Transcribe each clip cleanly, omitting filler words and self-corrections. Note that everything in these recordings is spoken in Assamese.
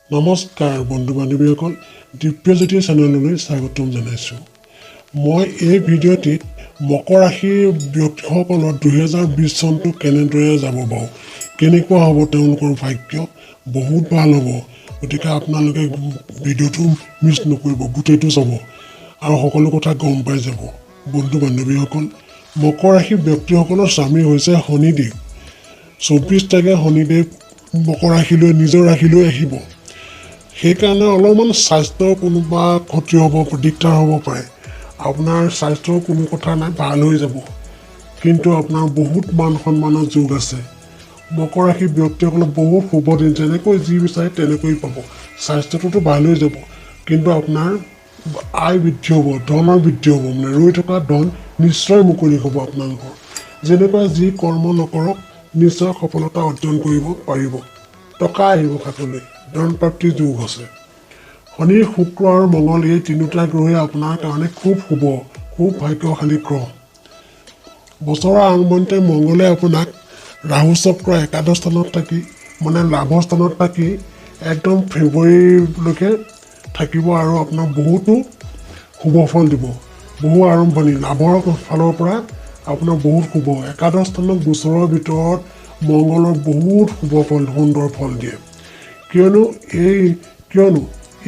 নমস্কাৰ বন্ধু বান্ধৱীসকল দিব্যজ্যোতি চেনেললৈ স্বাগতম জনাইছোঁ মই এই ভিডিঅ'টিত মকৰ ৰাশিৰ ব্যক্তিসকলৰ 2020 চনটো কেনেদৰে যাব বাৰু কেনেকুৱা হ'ব তেওঁলোকৰ ভাগ্য বহুত ভাল হ'ব গতিকে আপোনালোকে ভিডিঅ'টো মিছ নকৰিব গোটেইটো চাব আৰু সকলো কথা গম পাই যাব বন্ধু বান্ধৱীসকল মকৰ ৰাশিৰ ব্যক্তিসকলৰ স্বামী হৈছে শনিদেৱ 24 তাৰিখে শনিদেৱ মকৰ ৰাশিলৈ নিজৰ ৰাশিলৈ আহিব সেইকাৰণে অলপমান স্বাস্থ্যৰ কোনোবা ক্ষতি হ'ব দিগদাৰ হ'ব পাৰে আপোনাৰ স্বাস্থ্যৰ কোনো কথা নাই ভাল হৈ যাব কিন্তু আপোনাৰ বহুত মান সন্মানৰ যোগ আছে মকৰ ৰাশিৰ ব্যক্তিসকলক বহুত শুভ দিন যেনেকৈ যি বিচাৰে তেনেকৈ পাব স্বাস্থ্যটোতো ভাল হৈ যাব কিন্তু আপোনাৰ আয় বৃদ্ধি হ'ব ধনৰ বৃদ্ধি হ'ব মানে ৰৈ থকা ধন নিশ্চয় মুকলি হ'ব আপোনালোকৰ যেনেকৈ যি কৰ্ম নকৰক নিশ্চয় সফলতা অৰ্জন কৰিব পাৰিব টকা আহিব হাতলৈ ধন প্ৰাপ্তিৰ যোগ আছে শনি শুক্ৰ আৰু মঙ্গল এই তিনিটা গ্ৰহে আপোনাৰ কাৰণে খুব শুভ খুব ভাগ্যশালী গ্ৰহ বছৰৰ আৰম্ভণিতে মঙ্গলে আপোনাক ৰাহু চক্ৰ একাদশ স্থানত থাকি মানে লাভৰ স্থানত থাকি একদম ফেব্ৰুৱাৰীলৈকে থাকিব আৰু আপোনাক বহুতো শুভ ফল দিব বহু আৰম্ভণি লাভৰ ফালৰ পৰা আপোনাৰ বহুত শুভ একাদশ স্থানত গোচৰৰ ভিতৰত মঙ্গলৰ বহুত শুভ ফল সুন্দৰ ফল দিয়ে কিয়নো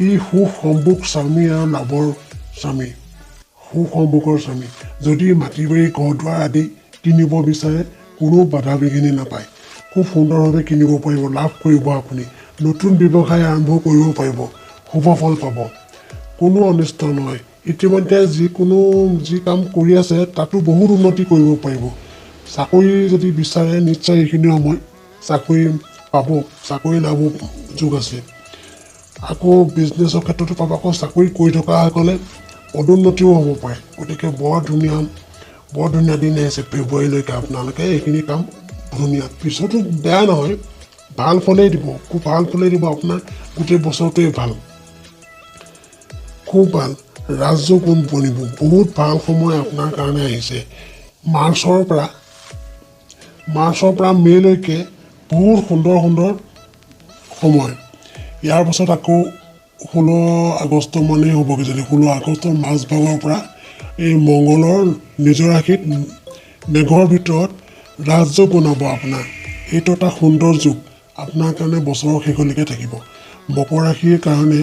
ই সুসম্ভোগ স্বামী আৰু লাভৰ স্বামী সুসম্ভোগৰ স্বামী যদি মাটি বাৰী ঘৰ দুৱাৰ আদি কিনিব বিচাৰে কোনো বাধা বিঘিনি নাপায় খুব সুন্দৰভাৱে কিনিব পাৰিব লাভ কৰিব আপুনি নতুন ব্যৱসায় আৰম্ভ কৰিব পাৰিব শুভ ফল পাব কোনো অনিষ্ট নহয় ইতিমধ্যে যি কাম কৰি আছে তাতো বহুত উন্নতি কৰিব পাৰিব চাকৰি যদি বিচাৰে নিশ্চয় এইখিনি সময় চাকৰি পাব চাকৰি লাভ যোগ আছে আকৌ বিজনেছৰ ক্ষেত্ৰতো পাব আকৌ চাকৰি কৰি থকাসকলে পদোন্নতিও হ'ব পাৰে গতিকে বৰ ধুনীয়া দিন আহিছে ফেব্ৰুৱাৰীলৈকে আপোনালোকে এইখিনি কাম ধুনীয়া পিছতো বেয়া নহয় ভাল ফলেই দিব খুব ভাল ফলেই দিব আপোনাৰ গোটেই বছৰটোৱে ভাল খুব ভাল ৰাজযোগ বনিব বহুত ভাল সময় আপোনাৰ কাৰণে আহিছে মাৰ্চৰ পৰা মে'লৈকে বহুত সুন্দৰ সময় ইয়াৰ পাছত আকৌ 16 আগষ্ট মানেই হ'ব কিজানি 16 আগষ্টৰ মাজভাগৰ পৰা এই মঙ্গলৰ নিজৰ ৰাশিত মেঘৰ ভিতৰত ৰাজযোগ বনাব আপোনাৰ এইটো এটা সুন্দৰ যুগ আপোনাৰ কাৰণে বছৰৰ শেষলৈকে থাকিব মকৰ ৰাশিৰ কাৰণে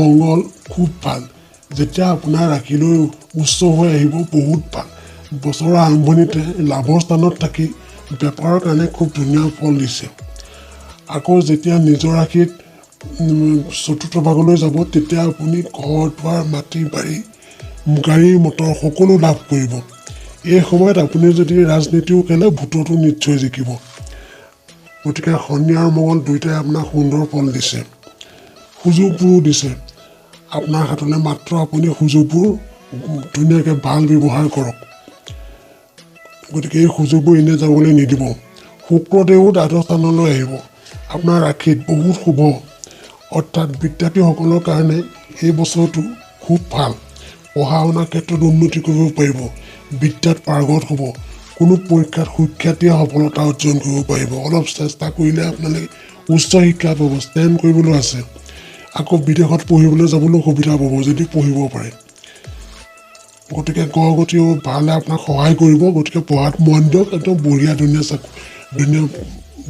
মঙ্গল খুব ভাল যেতিয়া আপোনাৰ ৰাশিলৈ উচ্চ হৈ আহিব বহুত ভাল বছৰৰ আৰম্ভণিতে লাভৰ স্থানত থাকি বেপাৰৰ কাৰণে খুব ধুনীয়া ফল দিছে আকৌ যেতিয়া নিজৰ ৰাশিত চতুৰ্থ ভাগলৈ যাব তেতিয়া আপুনি ঘৰ দুৱাৰ মাটি বাৰী গাড়ী মটৰ সকলো লাভ কৰিব এই সময়ত আপুনি যদি ৰাজনীতিও খেলে ভোটতো নিশ্চয় জিকিব গতিকে শনি আৰু মঙ্গল দুয়োটাই আপোনাক সুন্দৰ ফল দিছে সুযোগবোৰো দিছে আপোনাৰ হাতলৈ মাত্ৰ আপুনি সুযোগবোৰ ধুনীয়াকৈ ভাল ব্যৱহাৰ কৰক গতিকে এই সুযোগবোৰ এনে যাবলৈ নিদিব শুক্ৰদেৱো দ্বাদশ স্থানলৈ আহিব আপোনাৰ ৰাশিত বহুত শুভ অৰ্থাৎ বিদ্যাৰ্থীসকলৰ কাৰণে এই বছৰটো খুব ভাল পঢ়া শুনাৰ ক্ষেত্ৰত উন্নতি কৰিব পাৰিব বিদ্যাত পাৰ্গত হ'ব কোনো পৰীক্ষাত সুখ্যাতিয়ে সফলতা অৰ্জন কৰিব পাৰিব অলপ চেষ্টা কৰিলে আপোনালোকে উচ্চ শিক্ষা পাব ষ্টেণ্ড কৰিবলৈ আছে আকৌ বিদেশত পঢ়িবলৈ যাবলৈ সুবিধা পাব যদি পঢ়িব পাৰে গতিকে গ্ৰহগতিও ভালে আপোনাক সহায় কৰিব গতিকে পঢ়াত মন দিয়ক একদম বঢ়িয়া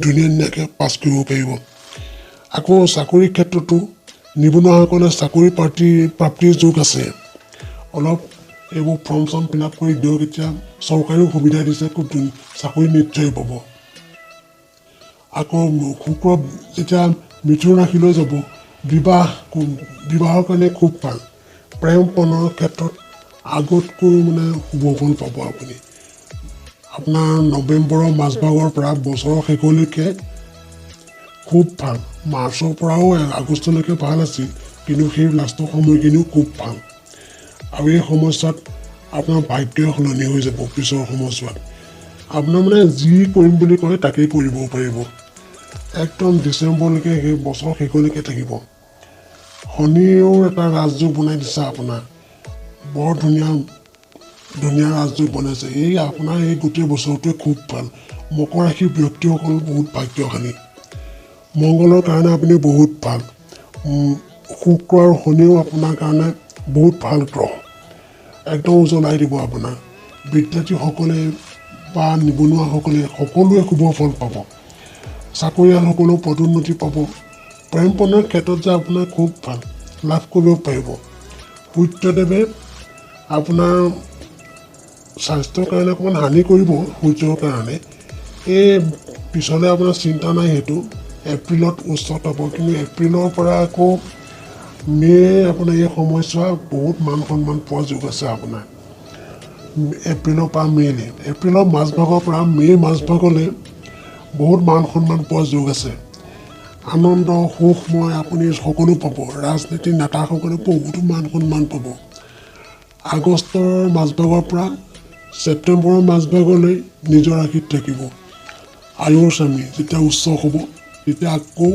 ধুনীয়াকৈ পাছ কৰিব পাৰিব আকৌ চাকৰিৰ ক্ষেত্ৰতো নিবনুৱাসকলে চাকৰি প্ৰাপ্তিৰ যোগ আছে অলপ এইবোৰ ফৰ্ম চৰ্ম ফিল আপ কৰি দিয়ক এতিয়া চৰকাৰেও সুবিধা দিছে খুব চাকৰি নিশ্চয় পাব আকৌ শুক্ৰ যেতিয়া মিথুন ৰাশিলৈ যাব বিবাহৰ কাৰণে খুব ভাল প্ৰেম প্ৰণয়ৰ ক্ষেত্ৰত আগতকৈ মানে শুভ ফল পাব আপুনি আপোনাৰ নৱেম্বৰৰ মাজভাগৰ পৰা বছৰৰ শেষলৈকে খুব ভাল মাৰ্চৰ পৰাও আগষ্টলৈকে ভাল আছিল কিন্তু সেই লাষ্টৰ সময়খিনিও খুব ভাল আৰু এই সময়ছোৱাত আপোনাৰ ভাগ্যই সলনি হৈ যাব পিছৰ সময়ছোৱাত আপোনাৰ মানে যি কৰিম বুলি কয় তাকেই কৰিব পাৰিব একদম ডিচেম্বৰলৈকে সেই বছৰ শেষলৈকে থাকিব শনিয়েও এটা ৰাজযোগ বনাই দিছে আপোনাৰ বৰ ধুনীয়া ৰাজযোগ বনাইছে এই আপোনাৰ এই গোটেই বছৰটোৱে খুব ভাল মকৰ ৰাশিৰ ব্যক্তিসকল বহুত ভাগ্যশালী মংগলৰ কাৰণে আপুনি বহুত ভাল। শুক্ৰ আৰু শনিও আপোনাৰ কাৰণে বহুত ভাল গ্ৰহ, একদম উজ্বলাই দিব আপোনাক। বিদ্যাৰ্থীসকলে বা নিবনুৱাসকলে সকলোৱে শুভ ফল পাব। চাকৰিয়ালসকলেও পদোন্নতি পাব। প্ৰেম প্ৰণয়ৰ ক্ষেত্ৰত যে আপোনাৰ খুব ভাল, লাভ কৰিব পাৰিব। সূৰ্যদেৱে আপোনাৰ স্বাস্থ্যৰ কাৰণে অকণমান হানি কৰিব সূৰ্যৰ কাৰণে। এই পিছলৈ আপোনাৰ চিন্তা নাই, সেইটো এপ্ৰিলত উচ্চত হ'ব। কিন্তু এপ্ৰিলৰ পৰা আকৌ আপোনাৰ এই সময়ছোৱা বহুত মান সন্মান পোৱা যোগ আছে আপোনাৰ। এপ্ৰিলৰ পৰা মে'লৈ, এপ্ৰিলৰ মাজভাগৰ পৰা মে'ৰ মাজভাগলৈ বহুত মান সন্মান পোৱা যোগ আছে। আনন্দ সুখময় আপুনি সকলো পাব। ৰাজনীতিৰ নেতাসকলে বহুতো মান সন্মান পাব। আগষ্টৰ মাজভাগৰ পৰা ছেপ্টেম্বৰৰ মাজভাগলৈ নিজৰ ৰাশিত থাকিব। আয়ুৰ স্বামী যেতিয়া উচ্চ হ'ব, তেতিয়া আকৌ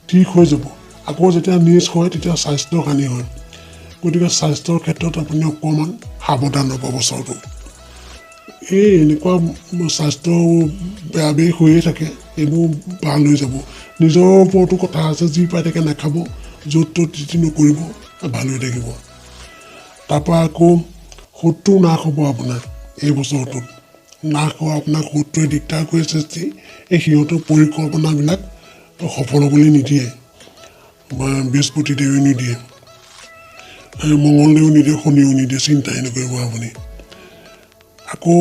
ঠিক হৈ যাব। আকৌ যেতিয়া নিজ হয়, তেতিয়া স্বাস্থ্যৰ হানি হয়। গতিকে স্বাস্থ্যৰ ক্ষেত্ৰত আপুনি অকণমান সাৱধান হ'ব বছৰটো। এই এনেকুৱা স্বাস্থ্য বেয়া বেৰি হৈয়ে থাকে, এইবোৰ ভাল হৈ যাব। নিজৰ ওপৰতো কথা আছে, যি পাই থাকে নাখাব, য'ত ত'ত তিথি নকৰিব, ভাল হৈ থাকিব। তাৰপৰা আকৌ শত্ৰু নাশ হ'ব আপোনাৰ এই বছৰটোত। নাশ হোৱা আপোনাক শত্ৰুৱে দিগদাৰ কৰি সৃষ্টি, এই সিহঁতৰ পৰিকল্পনাবিলাক সফল হ'বলৈ নিদিয়ে। বৃহস্পতিদেৱেও নিদিয়ে, মংগলদেৱেও নিদিয়ে, শনিও নিদিয়ে, চিন্তাই নকৰিব আপুনি। আকৌ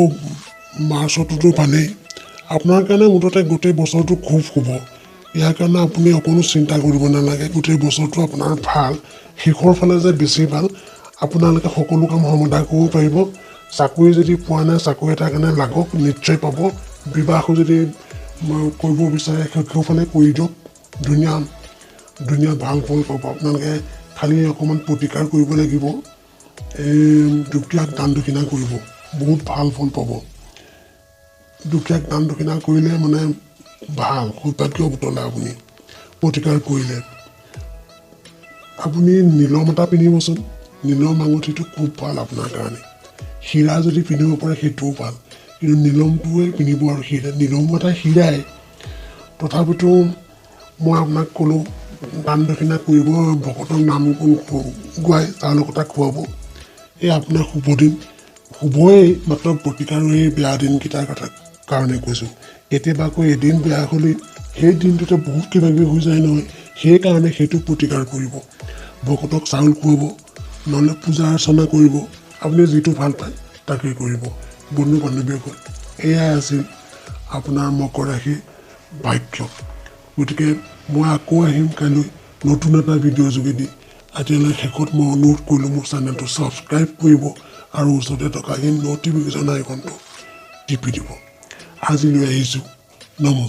মাৰ্চততো ভালেই, আপোনাৰ কাৰণে মুঠতে গোটেই বছৰটো খুব শুভ। ইয়াৰ কাৰণে আপুনি অকণো চিন্তা কৰিব নালাগে, গোটেই বছৰটো আপোনাৰ ভাল। শেষৰ ফালে যে বেছি ভাল, আপোনালোকে সকলো কাম সমাধা কৰিব পাৰিব। চাকৰি যদি পোৱা নাই, চাকৰি এটাৰ কাৰণে লাগক, নিশ্চয় পাব। বিবাহো যদি কৰিব বিচাৰে, সেইফালে কৰি দিয়ক, ধুনীয়া ভাল ফল পাব। আপোনালোকে খালি অকণমান প্ৰতিকাৰ কৰিব লাগিব, দুখীয়াক দান দক্ষিণা কৰিব, বহুত ভাল ফল পাব। দুখীয়াক দান দক্ষিণা কৰিলে মানে ভাল, সৌভাগ্য বুটলে আপুনি প্ৰতিকাৰ কৰিলে। আপুনি নীলম এটা পিন্ধিবচোন, নীলম আঙুঠিটো খুব ভাল আপোনাৰ কাৰণে। হীৰা যদি পিন্ধিব পাৰে সেইটোও ভাল, কিন্তু নীলমটোৱে পিন্ধিব। আৰু নীলম এটা হীৰাই, তথাপিতো মই আপোনাক ক'লোঁ দান দক্ষিণা কৰিব, ভকতক নাম গোৱাই তেওঁলোকক এটা খুৱাব। এই আপোনাৰ শুভ দিন, শুভই মাত্ৰ প্ৰতিকাৰ এই বেয়া দিনকেইটাৰ কাৰণে কৈছোঁ। কেতিয়াবা আকৌ এদিন বেয়া হ'লেই সেই দিনটোতে বহুত কিবা কিবি হৈ যায় নহয়, সেইকাৰণে সেইটো প্ৰতিকাৰ কৰিব। ভকতক চাউল খুৱাব, নহ'লে পূজা অৰ্চনা কৰিব। আপুনি যিটো ভাল পায় তাকেই কৰিব। বন্ধু বান্ধৱীসকল, এয়াই আছিল আপোনাৰ মকৰ ৰাশিৰ ভাগ্য। গতিকে মই আকৌ আহিম কাইলৈ নতুন এটা ভিডিঅ'ৰ যোগেদি। আজিলৈ শেষত মই অনুৰোধ কৰিলোঁ, মোৰ চেনেলটো ছাবস্ক্ৰাইব কৰিব আৰু ওচৰতে থকা এই ন'টিফিকেশ্যন আইকনটো টিপি দিব। আজিলৈ আহিছোঁ, নমস্কাৰ।